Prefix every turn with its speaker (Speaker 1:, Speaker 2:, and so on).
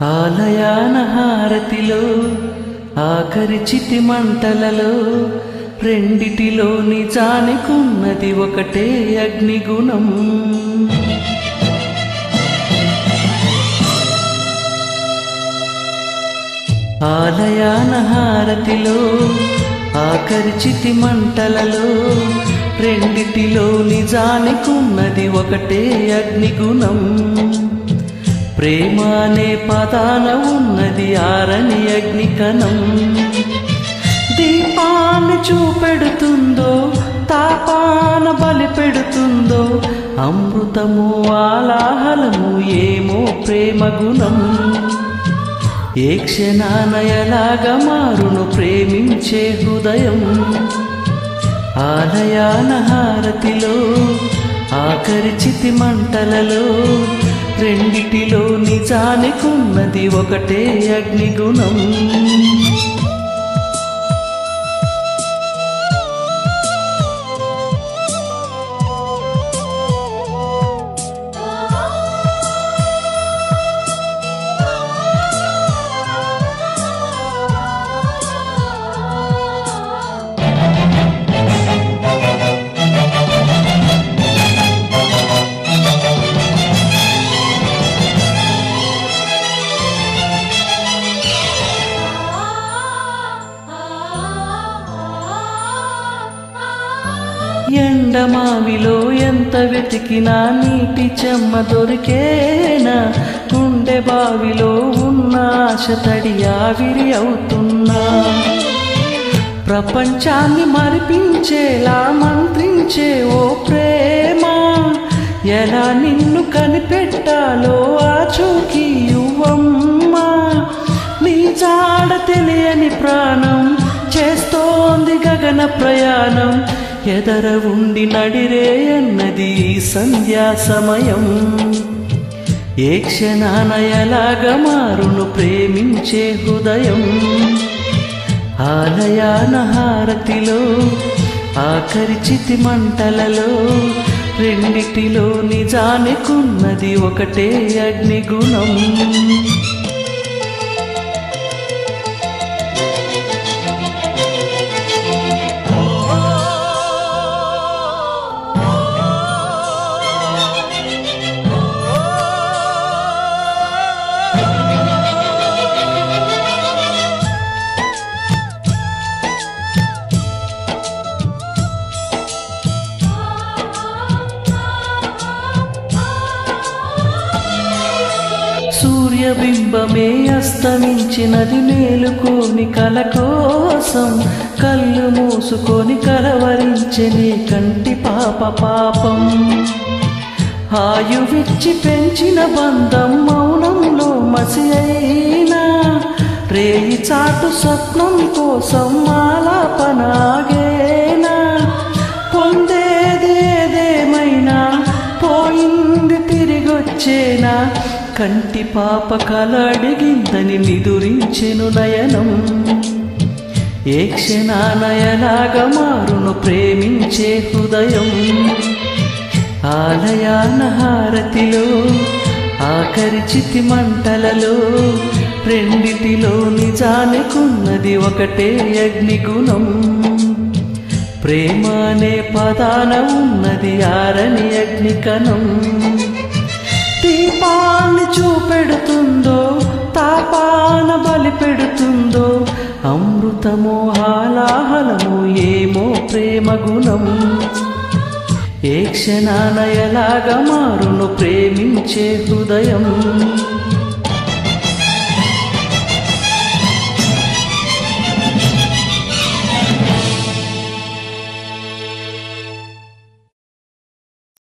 Speaker 1: ఆలయాన హారతిలో ఆఖరి చితి మంటలలో రెండిటిలో నిజానికున్నది ఒకటే అగ్నిగుణం. ఆలయాన హారతిలో ఆఖరి చితి మంటలలో రెండిటిలో నిజానికున్నది ఒకటే అగ్నిగుణం. ప్రేమ అనే పదాన ఉన్నది ఆరని అగ్నికణం. దీపాన్ని చూపెడుతుందో తాపాన బలి పెడుతుందో అమృతము ఆలాహలము ఏమో ప్రేమ గుణం. ఏ క్షణాన ఎలాగా మారును ప్రేమించే హృదయం. ఆలయాన హారతిలో ఆఖరి చితి మంటలలో రెండిటిలో నిజానికున్నది ఒకటే అగ్నిగుణం. ఎండమావిలో ఎంత వెతికినా నీటి చెమ్మ దొరికేనా. గుండె బావిలో ఉన్న ఆశ తడి ఆవిరి అవుతున్నా. ప్రపంచాన్ని మరిపించేలా మంత్రించే ఓ ప్రేమ. ఎలా నిన్ను కనిపెట్టాలో ఆచూకీ యువమ్మా. నీ జాడ తెలియని ప్రాణం చేస్తోంది గగన ప్రయాణం. ఎదర ఉండి నడిరే అన్నది సంధ్యా సమయం. ఏ క్షణాన ఎలాగా మారును ప్రేమించే హృదయం. ఆలయాన హారతిలో ఆఖరి చితి మంటలలో రెండిటిలో నిజానికున్నది ఒకటే అగ్నిగుణం. సూర్యబింబమే అస్తమించినది మేలుకోని కల కోసం. కళ్ళు మూసుకొని కలవరించని కంటి పాప పాపం. ఆయువిచ్చి పెంచిన బంధం మౌనంలో మసి అయినా. రేయి చాటు స్వప్నం కోసం ఆలాపనాగేనా. పొందేది ఏదేమైనా పోయింది తిరిగొచ్చేనా. కంటి పాప కల అడిగిందని నిదురించెను నయనం. ఏ క్షణాన ఎలాగా మారును ప్రేమించే హృదయం. ఆలయాన హారతిలో ఆఖరి చితి మంటలలో రెండిటిలో నిజానికున్నది ఒకటే అగ్నిగుణం. ప్రేమ అనే పదాన ఉన్నది ఆరని అగ్నికణం. దీపాన్ని చూపెడుతుందో తాపాన బలి పెడుతుందో అమృతమో ఆలాహలము ఏమో ప్రేమ గుణం. ఏ క్షణాన ఎలాగా మారును ప్రేమించే హృదయం.